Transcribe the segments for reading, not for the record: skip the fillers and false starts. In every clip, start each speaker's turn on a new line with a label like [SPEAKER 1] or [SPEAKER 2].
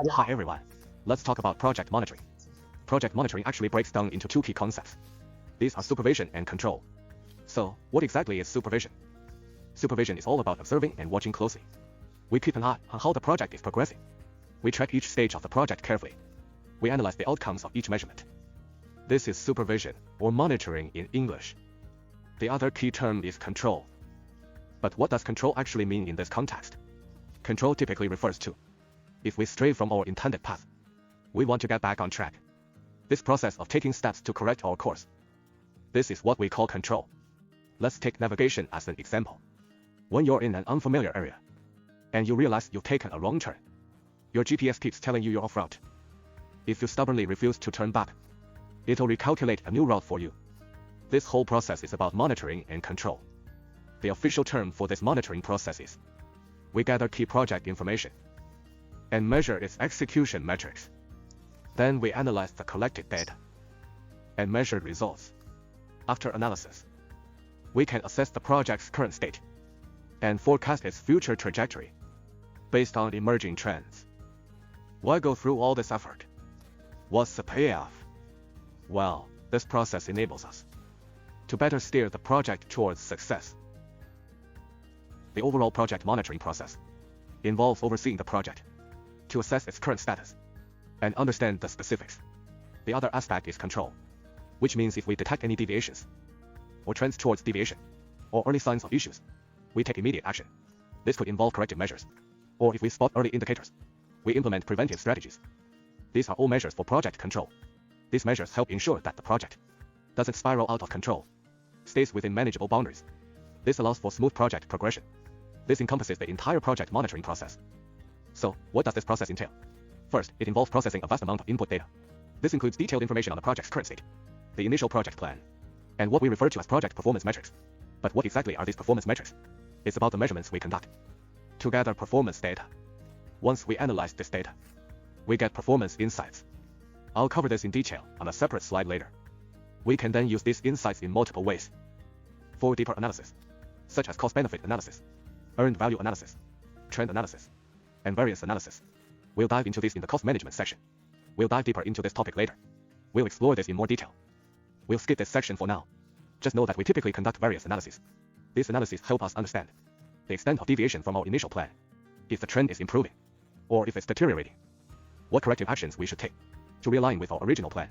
[SPEAKER 1] Hi everyone. Let's talk about project monitoring. Project monitoring actually breaks down into two key concepts. These are supervision and control. So, what exactly is supervision? Supervision is all about observing and watching closely. We keep an eye on how the project is progressing. We track each stage of the project carefully. We analyze the outcomes of each measurement. This is supervision, or monitoring in English. The other key term is control. But what does control actually mean in this context? Control typically refers to if we stray from our intended path, we want to get back on track. This process of taking steps to correct our course. This is what we call control. Let's take navigation as an example. When you're in an unfamiliar area, and you realize you've taken a wrong turn, your GPS keeps telling you you're off route. If you stubbornly refuse to turn back, it'll recalculate a new route for you. This whole process is about monitoring and control. The official term for this monitoring process is we gather key project information and measure its execution metrics. Then we analyze the collected data and measured results. After analysis, we can assess the project's current state and forecast its future trajectory based on emerging trends. Why go through all this effort? What's the payoff? Well, this process enables us to better steer the project towards success. The overall project monitoring process involves overseeing the project to assess its current status and understand the specifics. The other aspect is control, which means if we detect any deviations or trends towards deviation or early signs of issues, we take immediate action. This could involve corrective measures, or if we spot early indicators, we implement preventive strategies. These are all measures for project control. These measures help ensure that the project doesn't spiral out of control, stays within manageable boundaries. This allows for smooth project progression. This encompasses the entire project monitoring process. So, what does this process entail? First, it involves processing a vast amount of input data. This includes detailed information on the project's current state, the initial project plan, and what we refer to as project performance metrics. But what exactly are these performance metrics? It's about the measurements we conduct to gather performance data. Once we analyze this data, we get performance insights. I'll cover this in detail on a separate slide later. We can then use these insights in multiple ways for deeper analysis, such as cost-benefit analysis, earned value analysis, trend analysis, and variance analysis. We'll dive into this in the cost management section. We'll dive deeper into this topic later. We'll explore this in more detail. We'll skip this section for now. Just know that we typically conduct variance analysis. These analyses help us understand the extent of deviation from our initial plan, if the trend is improving, or if it's deteriorating, what corrective actions we should take to realign with our original plan.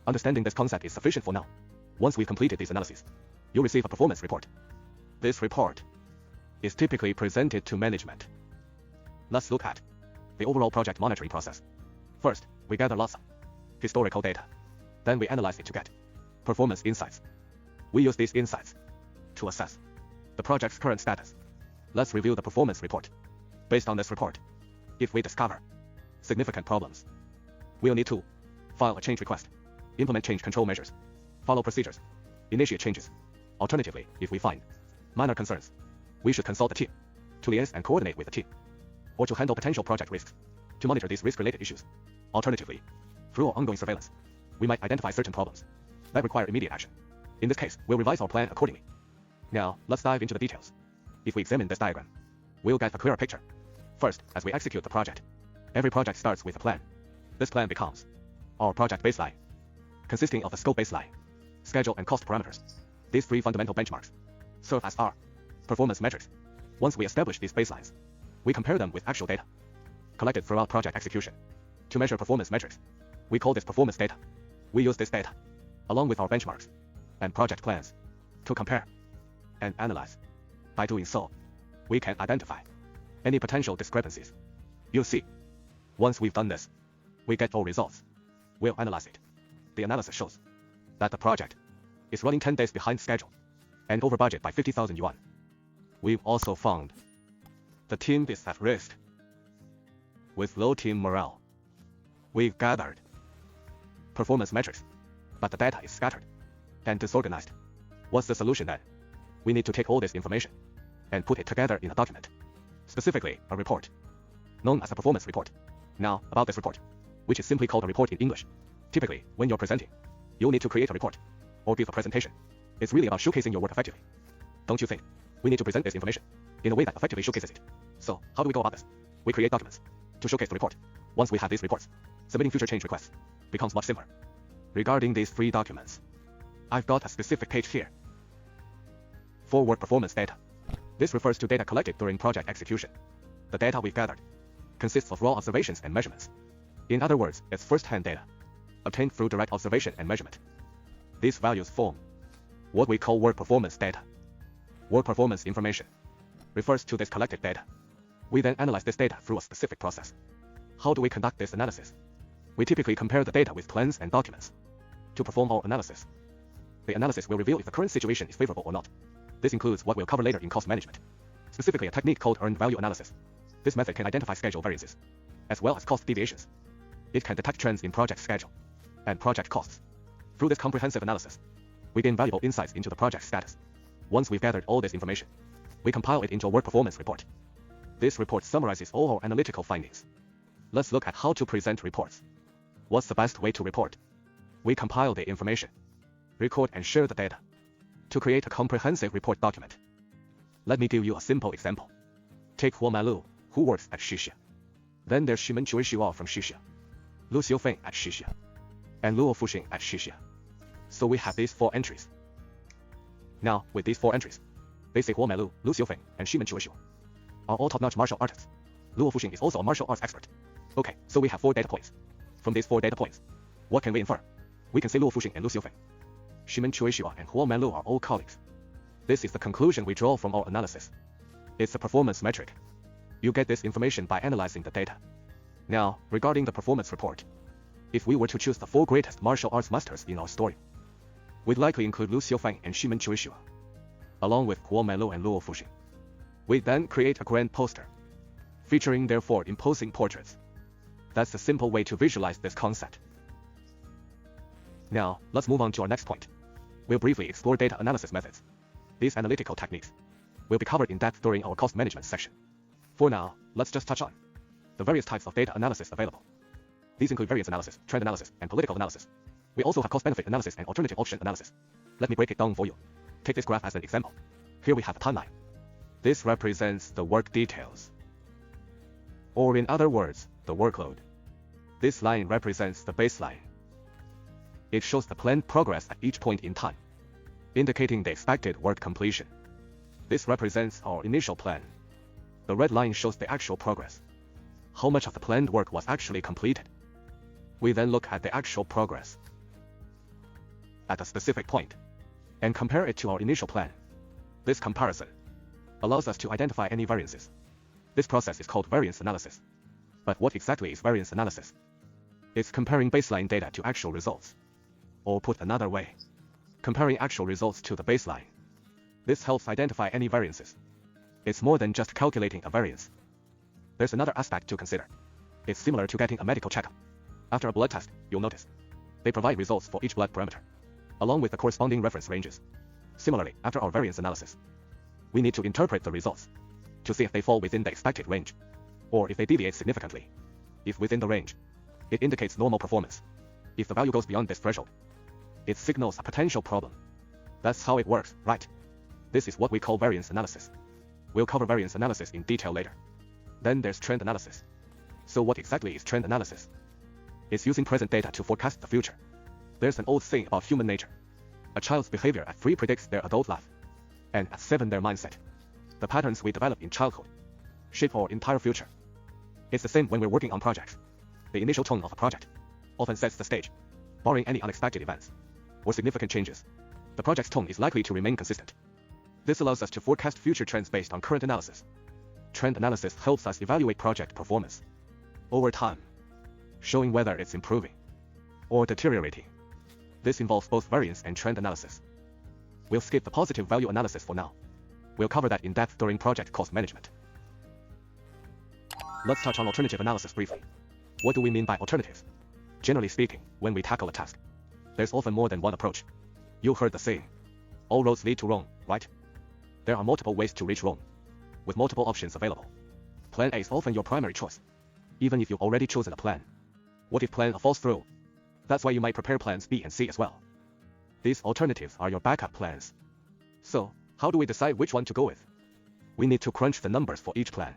[SPEAKER 1] Understanding this concept is sufficient for now. Once we've completed these analyses, you'll receive a performance report. This report is typically presented to management. Let's look at the overall project monitoring process. First, we gather lots of historical data. Then we analyze it to get performance insights. We use these insights to assess the project's current status. Let's review the performance report. Based on this report, if we discover significant problems, we'll need to file a change request, implement change control measures, follow procedures, initiate changes. Alternatively, if we find minor concerns, we should consult the team to liaise and coordinate with the team, or to handle potential project risks, to monitor these risk-related issues. Alternatively, through our ongoing surveillance, we might identify certain problems that require immediate action. In this case, we'll revise our plan accordingly. Now, let's dive into the details. If we examine this diagram, we'll get a clearer picture. First, as we execute the project, every project starts with a plan. This plan becomes our project baseline, consisting of the scope baseline, schedule and cost parameters. These three fundamental benchmarks serve as our performance metrics. Once we establish these baselines, we compare them with actual data collected throughout project execution to measure performance metrics. We call this performance data. We use this data, along with our benchmarks and project plans, to compare and analyze. By doing so, we can identify any potential discrepancies. You'll see, once we've done this, we get our results. We'll analyze it. The analysis shows that the project is running 10 days behind schedule and over budget by 50,000 yuan. We've also found the team is at risk with low team morale. We've gathered performance metrics, but the data is scattered and disorganized. What's the solution then? We need to take all this information and put it together in a document, specifically a report, known as a performance report. Now, about this report, which is simply called a report in English. Typically, when you're presenting, you'll need to create a report or give a presentation. It's really about showcasing your work effectively. Don't you think? We need to present this information in a way that effectively showcases it. So, how do we go about this? We create documents to showcase the report. Once we have these reports, submitting future change requests becomes much simpler. Regarding these 3 documents, I've got a specific page here. For work performance data. This refers to data collected during project execution. The data we've gathered consists of raw observations and measurements. In other words, it's first-hand data, obtained through direct observation and measurement. These values form what we call work performance data. Work performance information refers to this collected data. We then analyze this data through a specific process. How do we conduct this analysis? We typically compare the data with plans and documents. To perform our analysis, the analysis will reveal if the current situation is favorable or not. This includes what we'll cover later in cost management, specifically a technique called earned value analysis. This method can identify schedule variances, as well as cost deviations. It can detect trends in project schedule and project costs. Through this comprehensive analysis, we gain valuable insights into the project status. Once we've gathered all this information, we compile it into a work performance report. This report summarizes all our analytical findings. Let's look at how to present reports. What's the best way to report? We compile the information, record and share the data to create a comprehensive report document. Let me give you a simple example. Take Huo Manlu, who works at Xixia. Then there's Shimen Chuishuo from Xixia, Lu Xiufeng at Xixia, and Luo Fuxing at Xixia. So we have these 4 entries. Now, with these 4 entries, they say Huo Manlu, Lu Xiufeng, and Shimen Chuishuo are all top-notch martial artists. Luo Fuxing is also a martial arts expert. Okay, so we have 4 data points. From these 4 data points, what can we infer? We can say Luo Fuxing and Lu Xiufeng, Shimen Chuishuo and Huo Manlu are all colleagues. This is the conclusion we draw from our analysis. It's a performance metric. You get this information by analyzing the data. Now, regarding the performance report, if we were to choose the 4 greatest martial arts masters in our story, we'd likely include Lu Xiufeng and Shimen Chuishuo, along with Huo Manlu and Luo Fuxing. We then create a grand poster, featuring their 4 imposing portraits. That's the simple way to visualize this concept. Now, let's move on to our next point. We'll briefly explore data analysis methods. These analytical techniques will be covered in depth during our cost management section. For now, let's just touch on the various types of data analysis available. These include variance analysis, trend analysis, and political analysis. We also have cost-benefit analysis and alternative option analysis. Let me break it down for you. Take this graph as an example. Here we have a timeline. This represents the work details, or in other words, the workload. This line represents the baseline. It shows the planned progress at each point in time, indicating the expected work completion. This represents our initial plan. The red line shows the actual progress, how much of the planned work was actually completed. We then look at the actual progress at a specific point and compare it to our initial plan. This comparison allows us to identify any variances. This process is called variance analysis. But what exactly is variance analysis? It's comparing baseline data to actual results. Or put another way, comparing actual results to the baseline. This helps identify any variances. It's more than just calculating a variance. There's another aspect to consider. It's similar to getting a medical checkup. After a blood test, you'll notice they provide results for each blood parameter, along with the corresponding reference ranges. Similarly, after our variance analysis, we need to interpret the results to see if they fall within the expected range, or if they deviate significantly. If within the range, it indicates normal performance. If the value goes beyond this threshold, it signals a potential problem. That's how it works, right? This is what we call variance analysis. We'll cover variance analysis in detail later. Then there's trend analysis. So what exactly is trend analysis? It's using present data to forecast the future. There's an old saying about human nature. A child's behavior at 3 predicts their adult life, and at 7 their mindset. The patterns we develop in childhood shape our entire future. It's the same when we're working on projects. The initial tone of a project often sets the stage. Barring any unexpected events or significant changes, the project's tone is likely to remain consistent. This allows us to forecast future trends based on current analysis. Trend analysis helps us evaluate project performance over time, showing whether it's improving or deteriorating. This involves both variance and trend analysis. We'll skip the positive value analysis for now. We'll cover that in depth during project cost management. Let's touch on alternative analysis briefly. What do we mean by alternatives? Generally speaking, when we tackle a task, there's often more than one approach. You heard the saying, all roads lead to Rome, right? There are multiple ways to reach Rome, with multiple options available. Plan A is often your primary choice, even if you've already chosen a plan. What if plan A falls through? That's why you might prepare plans B and C as well. These alternatives are your backup plans. So, how do we decide which one to go with? We need to crunch the numbers for each plan,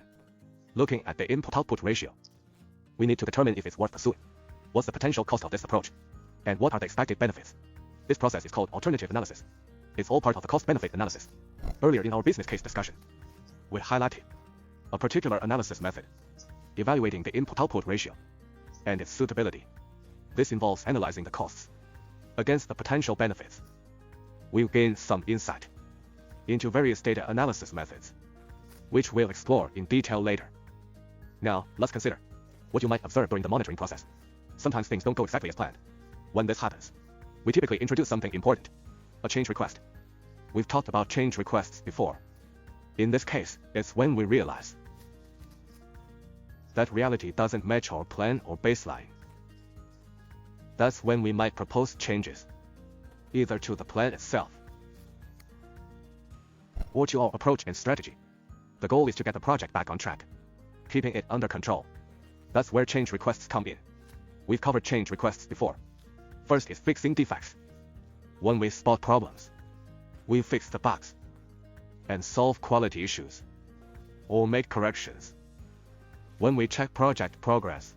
[SPEAKER 1] looking at the input-output ratio. We need to determine if it's worth pursuing. What's the potential cost of this approach? And what are the expected benefits? This process is called alternative analysis. It's all part of the cost-benefit analysis. Earlier in our business case discussion, we highlighted a particular analysis method, evaluating the input-output ratio and its suitability. This involves analyzing the costs against the potential benefits. We'll gain some insight into various data analysis methods, which we'll explore in detail later. Now, let's consider what you might observe during the monitoring process. Sometimes things don't go exactly as planned. When this happens, we typically introduce something important, a change request. We've talked about change requests before. In this case, it's when we realize that reality doesn't match our plan or baseline. That's when we might propose changes, either to the plan itself or to our approach and strategy. The goal is to get the project back on track, keeping it under control. That's where change requests come in. We've covered change requests before. First is fixing defects. When we spot problems, we fix the bugs and solve quality issues or make corrections. When we check project progress,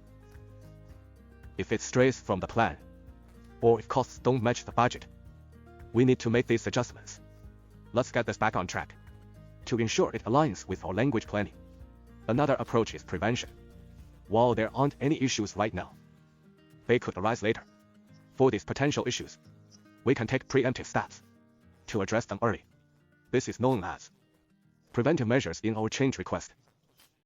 [SPEAKER 1] if it strays from the plan or if costs don't match the budget, we need to make these adjustments. Let's get this back on track to ensure it aligns with our language planning. Another approach is prevention. While there aren't any issues right now, they could arise later. For these potential issues, we can take preemptive steps to address them early. This is known as preventive measures in our change request.